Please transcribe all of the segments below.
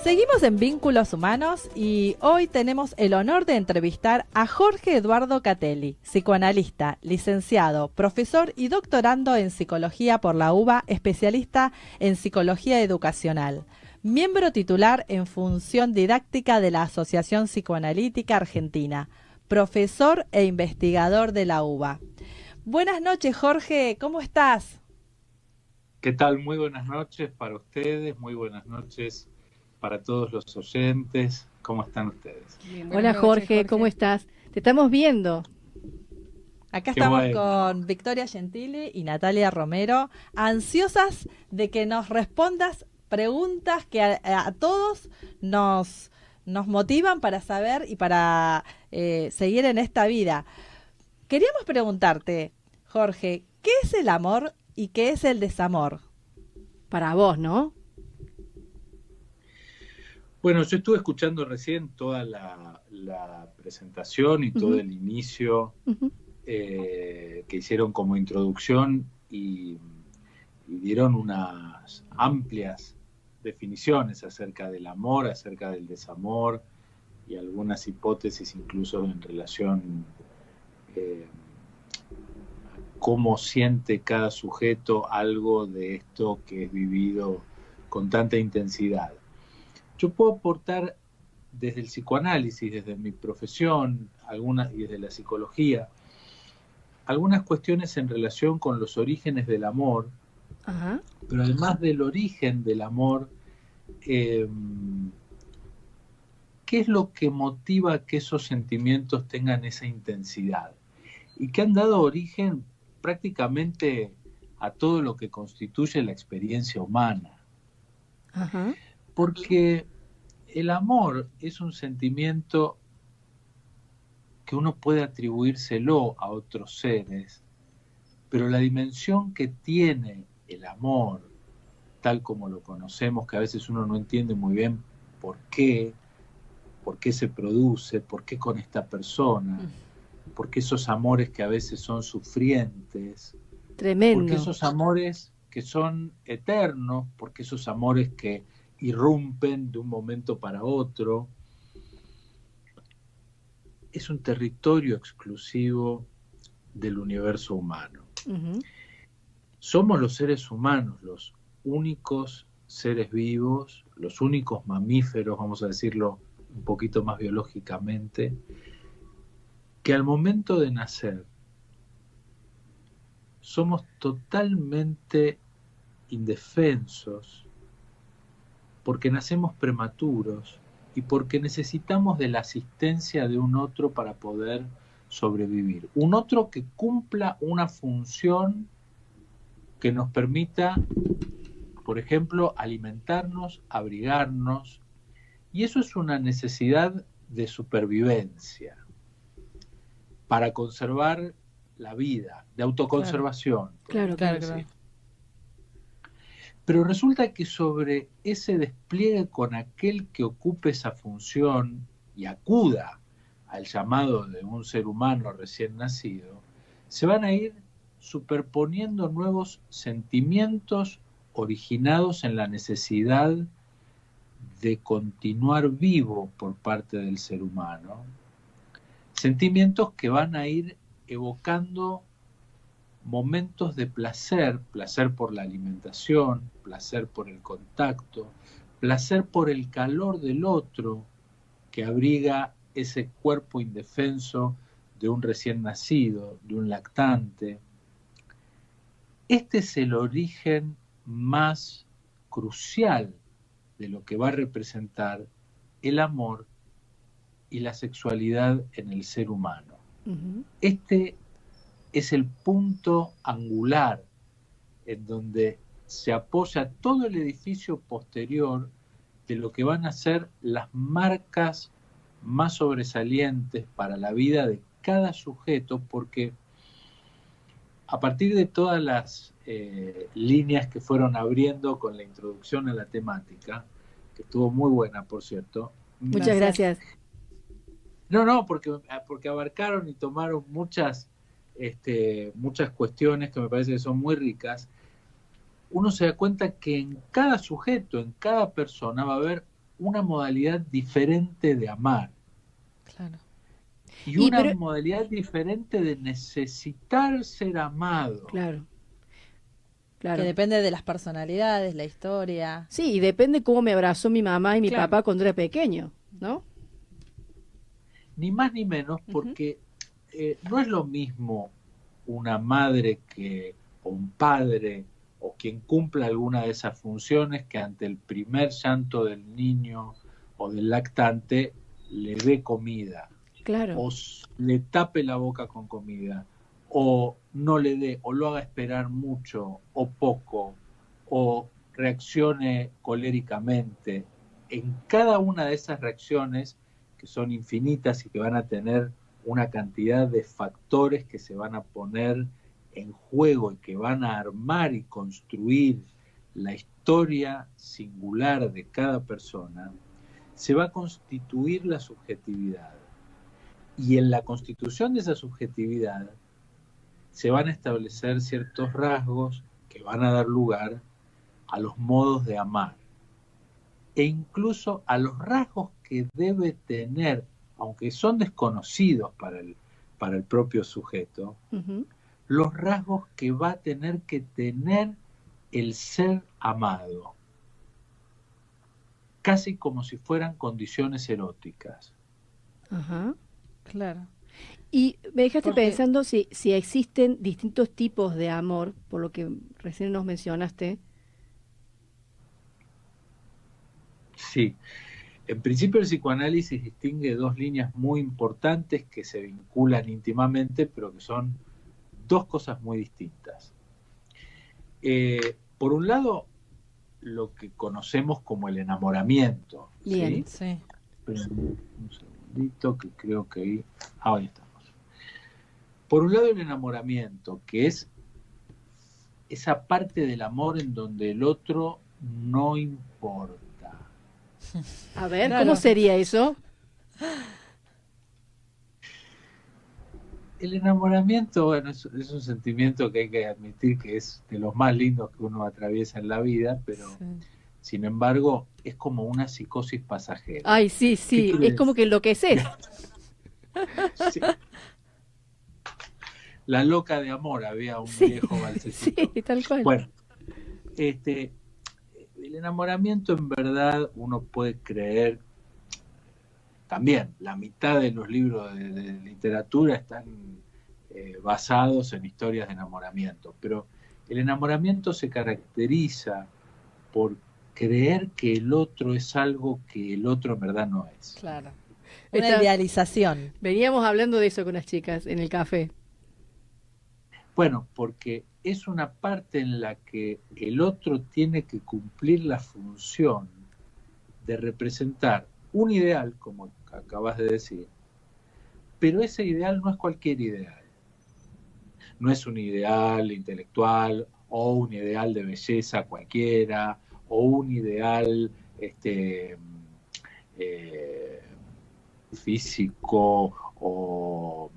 Seguimos en Vínculos Humanos y hoy tenemos el honor de entrevistar a Jorge Eduardo Catelli, psicoanalista, licenciado, profesor y doctorando en psicología por la UBA, especialista en psicología educacional, miembro titular en función didáctica de la Asociación Psicoanalítica Argentina, profesor e investigador de la UBA. Buenas noches, Jorge, ¿cómo estás? ¿Qué tal? Muy buenas noches para ustedes, muy buenas noches para todos los oyentes. ¿Cómo están ustedes? Bien, hola Jorge, ¿cómo estás? Te estamos viendo. Acá Qué estamos bueno. con Victoria Gentili y Natalia Romero, ansiosas de que nos respondas preguntas que a todos nos motivan para saber y para seguir en esta vida. Queríamos preguntarte, Jorge, ¿qué es el amor y qué es el desamor? Para vos, ¿no? Bueno, yo estuve escuchando recién toda la presentación y todo el inicio que hicieron como introducción y dieron unas amplias definiciones acerca del amor, acerca del desamor y algunas hipótesis incluso en relación a cómo siente cada sujeto algo de esto que es vivido con tanta intensidad. Yo puedo aportar desde el psicoanálisis, desde mi profesión, y desde la psicología, algunas cuestiones en relación con los orígenes del amor, pero además del origen del amor, ¿qué es lo que motiva que esos sentimientos tengan esa intensidad? Y que han dado origen prácticamente a todo lo que constituye la experiencia humana. Porque el amor es un sentimiento que uno puede atribuírselo a otros seres, pero la dimensión que tiene el amor, tal como lo conocemos, que a veces uno no entiende muy bien por qué se produce, por qué con esta persona, por qué esos amores que a veces son sufrientes, Tremendo. por qué esos amores que son eternos, por qué esos amores que irrumpen de un momento para otro. Es un territorio exclusivo del universo humano. Somos los seres humanos los únicos seres vivos, los únicos mamíferos, vamos a decirlo un poquito más biológicamente, que al momento de nacer somos totalmente indefensos porque nacemos prematuros y porque necesitamos de la asistencia de un otro para poder sobrevivir. Un otro que cumpla una función que nos permita, por ejemplo, alimentarnos, abrigarnos, y eso es una necesidad de supervivencia para conservar la vida, de autoconservación. Claro. Pero resulta que sobre ese despliegue con aquel que ocupe esa función y acuda al llamado de un ser humano recién nacido, se van a ir superponiendo nuevos sentimientos originados en la necesidad de continuar vivo por parte del ser humano. Sentimientos que van a ir evocando momentos de placer, placer por la alimentación, placer por el contacto, placer por el calor del otro que abriga ese cuerpo indefenso de un recién nacido, de un lactante. Este es el origen más crucial de lo que va a representar el amor y la sexualidad en el ser humano. Este es el punto angular en donde se apoya todo el edificio posterior de lo que van a ser las marcas más sobresalientes para la vida de cada sujeto, porque a partir de todas las líneas que fueron abriendo con la introducción a la temática, que estuvo muy buena, por cierto. Muchas gracias. No, porque abarcaron y tomaron muchas cuestiones que me parece que son muy ricas. Uno se da cuenta que en cada sujeto, en cada persona va a haber una modalidad diferente de amar. Claro. Y una modalidad diferente de necesitar ser amado. Claro. Que depende de las personalidades, la historia. Sí, y depende cómo me abrazó mi mamá y mi papá cuando era pequeño, ¿no? Ni más ni menos, porque no es lo mismo una madre o un padre o quien cumpla alguna de esas funciones que ante el primer llanto del niño o del lactante le dé comida. Claro. O le tape la boca con comida, o no le dé, o lo haga esperar mucho o poco, o reaccione coléricamente. En cada una de esas reacciones, que son infinitas y que van a tener una cantidad de factores que se van a poner en juego y que van a armar y construir la historia singular de cada persona, se va a constituir la subjetividad. Y en la constitución de esa subjetividad se van a establecer ciertos rasgos que van a dar lugar a los modos de amar e incluso a los rasgos que debe tener, aunque son desconocidos para el propio sujeto, los rasgos que va a tener que tener el ser amado, casi como si fueran condiciones eróticas. Ajá. Claro. Y me dejaste pensando si existen distintos tipos de amor, por lo que recién nos mencionaste. Sí. En principio el psicoanálisis distingue dos líneas muy importantes que se vinculan íntimamente, pero que son dos cosas muy distintas. Por un lado, lo que conocemos como el enamoramiento. Bien. ¿Sí? Un segundito que creo que ahí... ahí estamos. Por un lado el enamoramiento, que es esa parte del amor en donde el otro no importa. A ver, ¿cómo sería eso? El enamoramiento, bueno, es un sentimiento que hay que admitir que es de los más lindos que uno atraviesa en la vida, pero sin embargo es como una psicosis pasajera. Ay, sí, es como que enloqueces. Sí. La loca de amor, había un viejo balsecito. Sí, tal cual. Bueno, el enamoramiento en verdad uno puede creer, también la mitad de los libros de literatura están basados en historias de enamoramiento, pero el enamoramiento se caracteriza por creer que el otro es algo que el otro en verdad no es. Claro. Una idealización. Veníamos hablando de eso con las chicas en el café. Bueno, porque es una parte en la que el otro tiene que cumplir la función de representar un ideal, como acabas de decir, pero ese ideal no es cualquier ideal. No es un ideal intelectual o un ideal de belleza cualquiera o un ideal físico o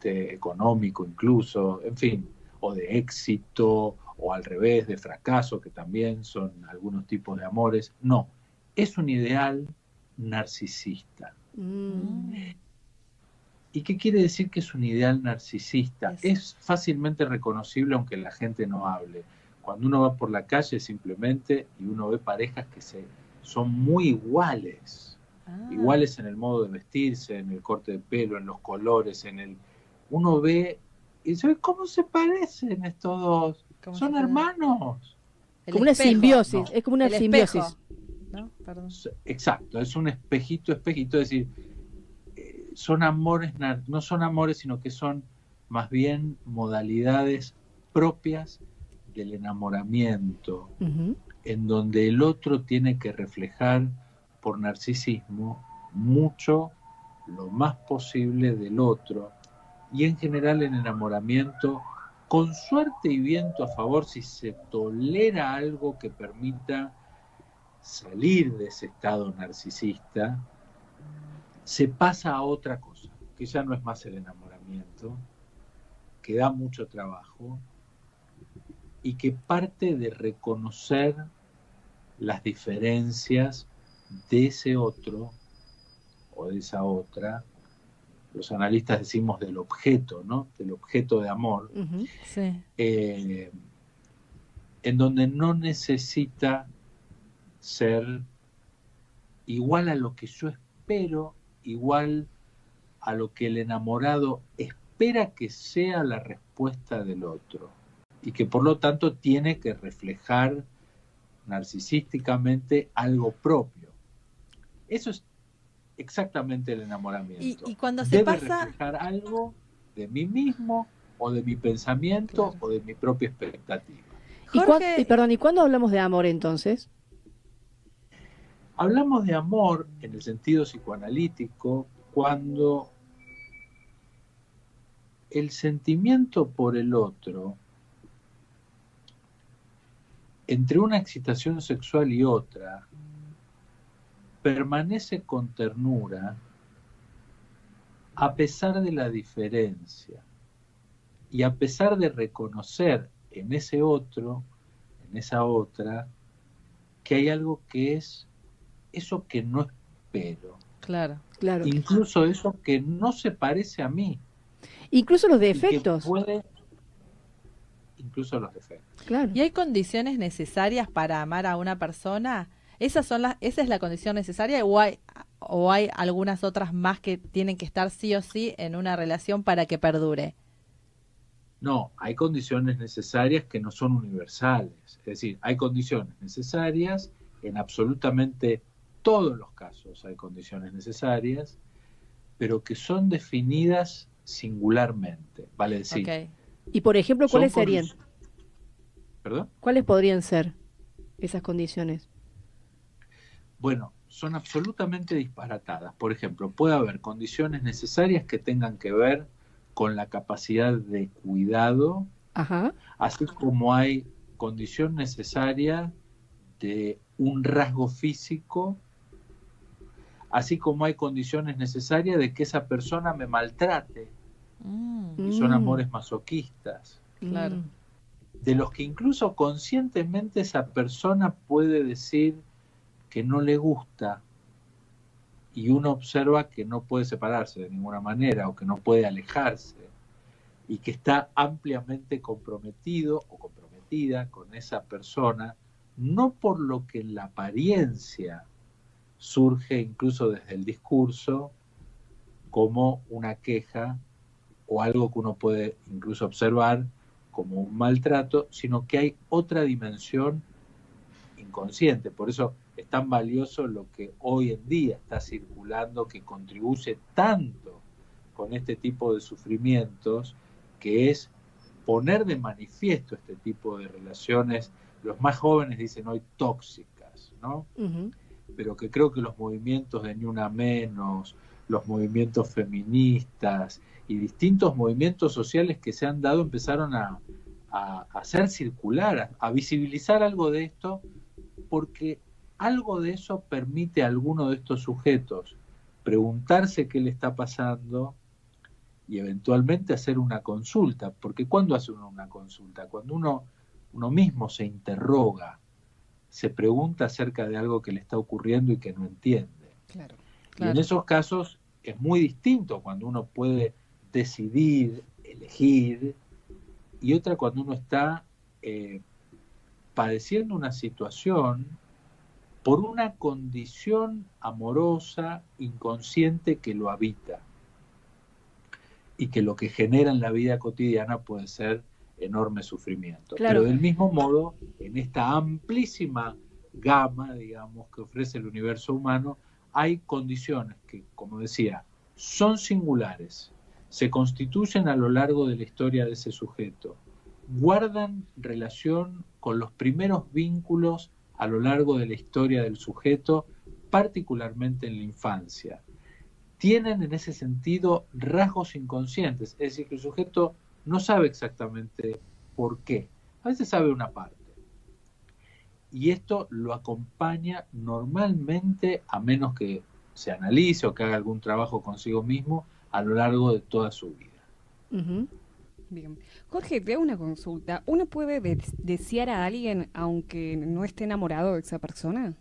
económico incluso, en fin, o de éxito o al revés, de fracaso, que también son algunos tipos de amores. No, es un ideal narcisista. ¿Y qué quiere decir que es un ideal narcisista? Es fácilmente reconocible aunque la gente no hable. Cuando uno va por la calle simplemente y uno ve parejas que son muy iguales. Iguales en el modo de vestirse, en el corte de pelo, en los colores, uno ve y dice, ¿cómo se parecen estos dos? Son hermanos. Como una simbiosis, no. Es como una simbiosis. ¿No? Perdón. Exacto, es un espejito, es decir, son amores, no son amores, sino que son más bien modalidades propias del enamoramiento, en donde el otro tiene que reflejar por narcisismo mucho, lo más posible del otro, y en general el enamoramiento, con suerte y viento a favor, si se tolera algo que permita salir de ese estado narcisista, se pasa a otra cosa, que ya no es más el enamoramiento, que da mucho trabajo y que parte de reconocer las diferencias de ese otro o de esa otra. Los analistas decimos del objeto, ¿no? Del objeto de amor, sí. En donde no necesita ser igual a lo que yo espero, igual a lo que el enamorado espera que sea la respuesta del otro, y que por lo tanto tiene que reflejar narcisísticamente algo propio. Eso es exactamente el enamoramiento. Y cuando se Debe pasa... reflejar algo de mí mismo o de mi pensamiento, claro, o de mi propia expectativa. Y perdón, ¿y cuándo hablamos de amor entonces? Hablamos de amor en el sentido psicoanalítico cuando el sentimiento por el otro, entre una excitación sexual y otra, permanece con ternura a pesar de la diferencia y a pesar de reconocer en ese otro, en esa otra, que hay algo que es eso que no espero. Claro. Claro. Incluso eso que no se parece a mí. Incluso los Y que defectos. puede, incluso los defectos. Claro. ¿Y hay condiciones necesarias para amar a una persona? ¿Esa es la condición necesaria o hay algunas otras más que tienen que estar sí o sí en una relación para que perdure? No, hay condiciones necesarias que no son universales. Es decir, hay condiciones necesarias en absolutamente todos los casos. Hay condiciones necesarias, pero que son definidas singularmente. Vale decir, Okay. Y por ejemplo, ¿cuáles serían? ¿Perdón? ¿Cuáles podrían ser esas condiciones? Bueno, son absolutamente disparatadas. Por ejemplo, puede haber condiciones necesarias que tengan que ver con la capacidad de cuidado, Ajá. así como hay condición necesaria de un rasgo físico, así como hay condiciones necesarias de que esa persona me maltrate, y son amores masoquistas, Claro. de los que incluso conscientemente esa persona puede decir que no le gusta, y uno observa que no puede separarse de ninguna manera o que no puede alejarse, y que está ampliamente comprometido o comprometida con esa persona, no por lo que en la apariencia surge incluso desde el discurso como una queja o algo que uno puede incluso observar como un maltrato, sino que hay otra dimensión inconsciente. Por eso es tan valioso lo que hoy en día está circulando, que contribuye tanto con este tipo de sufrimientos, que es poner de manifiesto este tipo de relaciones. Los más jóvenes dicen hoy tóxicas, ¿no? Pero que creo que los movimientos de Ni Una Menos, los movimientos feministas y distintos movimientos sociales que se han dado empezaron a hacer circular, a visibilizar algo de esto, porque algo de eso permite a alguno de estos sujetos preguntarse qué le está pasando y eventualmente hacer una consulta. Porque ¿cuándo hace uno una consulta? Cuando uno mismo se interroga, se pregunta acerca de algo que le está ocurriendo y que no entiende. Claro. Y en esos casos es muy distinto cuando uno puede decidir, elegir, y otra cuando uno está padeciendo una situación por una condición amorosa, inconsciente que lo habita, y que lo que genera en la vida cotidiana puede ser enorme sufrimiento. Claro. Pero del mismo modo, en esta amplísima gama, digamos, que ofrece el universo humano, hay condiciones que, como decía, son singulares, se constituyen a lo largo de la historia de ese sujeto, guardan relación con los primeros vínculos a lo largo de la historia del sujeto, particularmente en la infancia. Tienen en ese sentido rasgos inconscientes, es decir, que el sujeto no sabe exactamente por qué, a veces sabe una parte. Y esto lo acompaña normalmente, a menos que se analice o que haga algún trabajo consigo mismo, a lo largo de toda su vida. Bien. Jorge, te hago una consulta. ¿Uno puede desear a alguien aunque no esté enamorado de esa persona?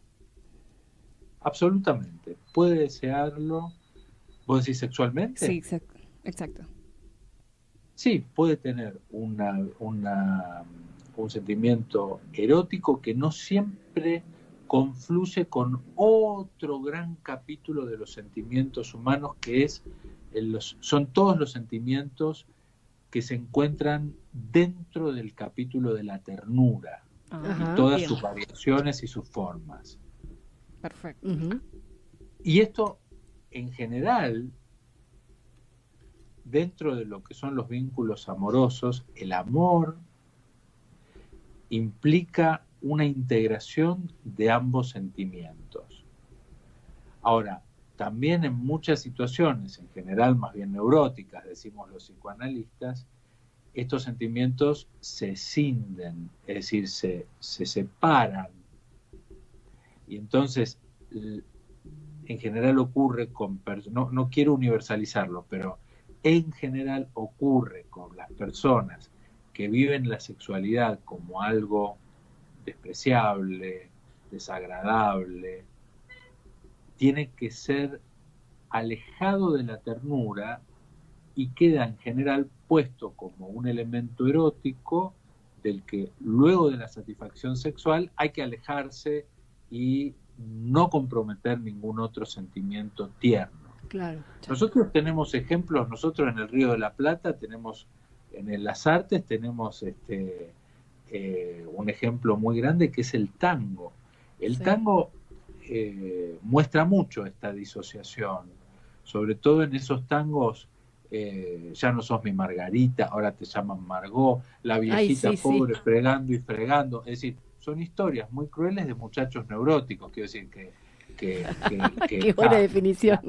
absolutamente. Puede desearlo. ¿Vos decís sexualmente? Sí, exacto. Sí, puede tener un sentimiento erótico que no siempre confluye con otro gran capítulo de los sentimientos humanos, que es son todos los sentimientos que se encuentran dentro del capítulo de la ternura Ajá, y todas bien. sus variaciones y sus formas. Perfecto. Ujú. Y esto, en general, dentro de lo que son los vínculos amorosos, el amor implica una integración de ambos sentimientos. Ahora, también en muchas situaciones, en general más bien neuróticas, decimos los psicoanalistas, estos sentimientos se escinden, es decir, se separan. Y entonces, en general ocurre con personas, no quiero universalizarlo, pero en general ocurre con las personas que viven la sexualidad como algo despreciable, desagradable, tiene que ser alejado de la ternura y queda en general puesto como un elemento erótico del que luego de la satisfacción sexual hay que alejarse y no comprometer ningún otro sentimiento tierno. Claro. Nosotros tenemos ejemplos, nosotros en el Río de la Plata tenemos, en las artes tenemos un ejemplo muy grande que es el tango. El tango muestra mucho esta disociación, sobre todo en esos tangos, ya no sos mi Margarita, ahora te llaman Margot, la viejita pobre fregando y fregando, es decir, son historias muy crueles de muchachos neuróticos, quiero decir que Qué buena definición.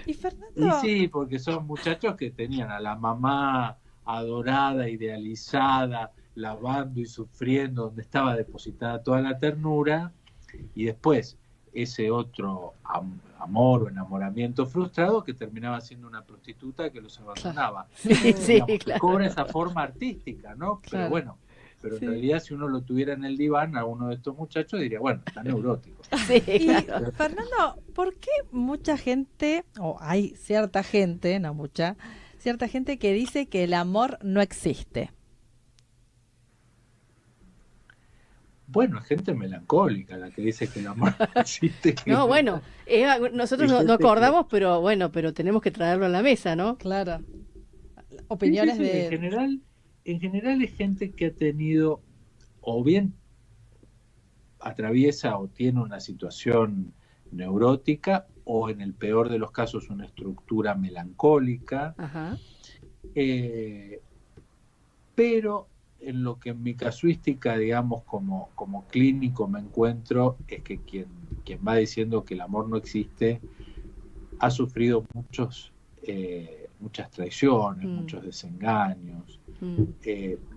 Y Fernando... Y sí, porque son muchachos que tenían a la mamá adorada, idealizada, lavando y sufriendo, donde estaba depositada toda la ternura, y después ese otro amor o enamoramiento frustrado que terminaba siendo una prostituta que los abandonaba. Claro. Claro. Cobra esa forma artística, ¿no? Claro. Pero bueno, pero en realidad si uno lo tuviera en el diván a uno de estos muchachos diría, bueno, está neurótico. Sí, claro. Y Fernando, ¿por qué mucha gente, o hay cierta gente, no mucha, cierta gente que dice que el amor no existe? Bueno, es gente melancólica la que dice que el amor no existe. No, bueno, nosotros no acordamos, pero bueno, pero tenemos que traerlo a la mesa, ¿no? Claro. Opiniones sí, de... En general es gente que ha tenido, o bien atraviesa o tiene una situación neurótica, o en el peor de los casos una estructura melancólica. Ajá. Pero en lo que en mi casuística, digamos, como clínico me encuentro, es que quien va diciendo que el amor no existe ha sufrido muchas traiciones, muchos desengaños,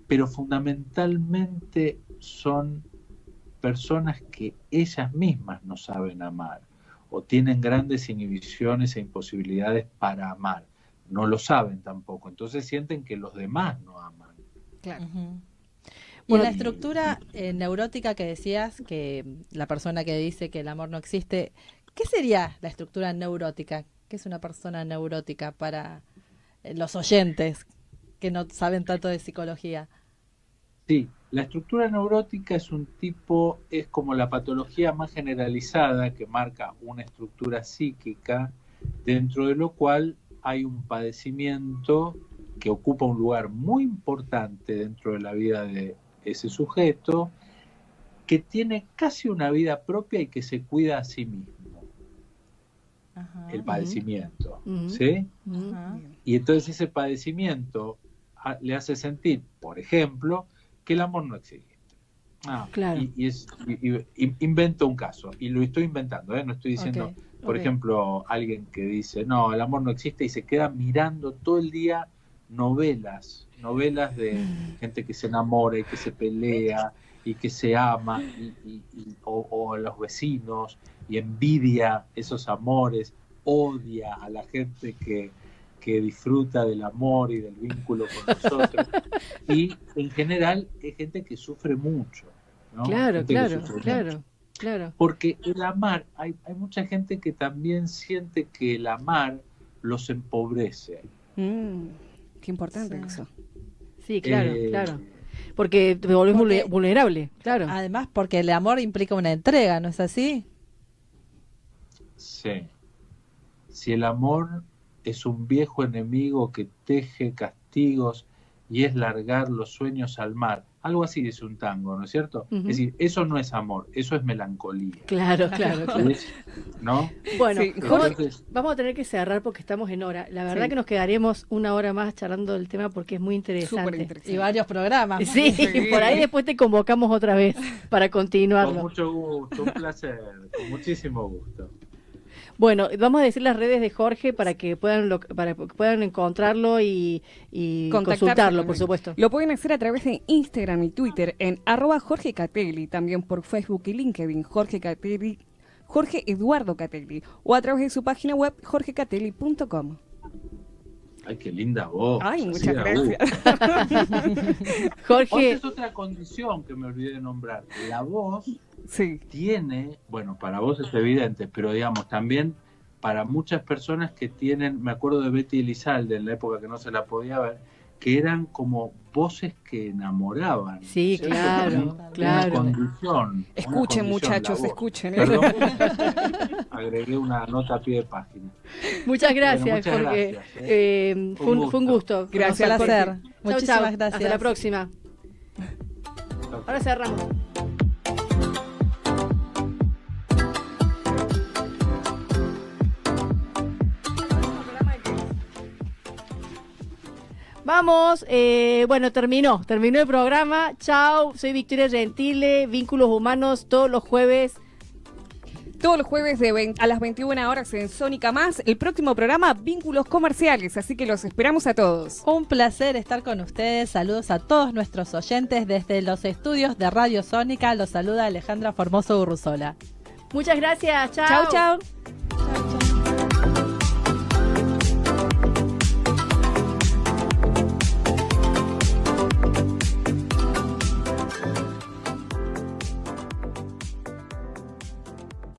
pero fundamentalmente son personas que ellas mismas no saben amar o tienen grandes inhibiciones e imposibilidades para amar. No lo saben tampoco, entonces sienten que los demás no aman. Claro. Bueno, la estructura neurótica que decías, que la persona que dice que el amor no existe, ¿qué sería la estructura neurótica? ¿Qué es una persona neurótica para los oyentes que no saben tanto de psicología? Sí, la estructura neurótica es como la patología más generalizada que marca una estructura psíquica, dentro de lo cual hay un padecimiento que ocupa un lugar muy importante dentro de la vida de ese sujeto, que tiene casi una vida propia y que se cuida a sí mismo. Ajá, el padecimiento, ¿sí? Ajá. Y entonces ese padecimiento le hace sentir, por ejemplo, que el amor no existe. Claro. Y invento un caso, y lo estoy inventando, no estoy diciendo, por ejemplo, alguien que dice, no, el amor no existe, y se queda mirando todo el día novelas de gente que se enamora y que se pelea y que se ama, o los vecinos, y envidia esos amores, odia a la gente que disfruta del amor y del vínculo con nosotros, y en general es gente que sufre mucho, ¿no? Claro. Claro. Porque el amar, hay mucha gente que también siente que el amar los empobrece. Qué importante eso. Sí, claro, claro. Porque te volvés vulnerable, claro. Además, porque el amor implica una entrega, ¿no es así? Sí. Si el amor es un viejo enemigo que teje castigos y es largar los sueños al mar. Algo así dice un tango, ¿no es cierto? Es decir, eso no es amor, eso es melancolía. Claro, claro. ¿No? Bueno, Sí, vamos a tener que cerrar porque estamos en hora. La verdad que nos quedaríamos una hora más charlando del tema porque es muy interesante. Superinteresante. Y varios programas. Sí, por ahí después te convocamos otra vez para continuarlo. Con mucho gusto, un placer, con muchísimo gusto. Bueno, vamos a decir las redes de Jorge para que puedan encontrarlo y consultarlo, por supuesto. Lo pueden hacer a través de Instagram y Twitter en @JorgeCatelli, también por Facebook y LinkedIn, Jorge Catelli, Jorge Eduardo Catelli, o a través de su página web jorgecatelli.com. Ay, qué linda voz. Ay, así muchas da gracias. gusto. Jorge, Es otra condición que me olvidé de nombrar. La voz Sí. tiene, bueno, para vos es evidente, pero digamos también para muchas personas que tienen, me acuerdo de Betty Elizalde en la época que no se la podía ver, que eran como voces que enamoraban. sí, ¿cierto? claro, Una claro. condición. Escuchen, una condición, muchachos, la voz. escuchen. Perdón, agregué una nota a pie de página. Muchas gracias, Bueno, muchas Jorge. gracias, Fue un gusto. Gracias, Jorge. placer. Chau, Muchísimas chau. gracias. Hasta la próxima. Ahora cerramos. Vamos, bueno, terminó el programa. Chao, soy Victoria Gentile, Vínculos Humanos, todos los jueves. Todos los jueves a las 21 horas en Sónica Más, el próximo programa Vínculos Comerciales, así que los esperamos a todos. Un placer estar con ustedes. Saludos a todos nuestros oyentes desde los estudios de Radio Sónica. Los saluda Alejandra Formoso Urruzola. Muchas gracias, chao. Chau, chau.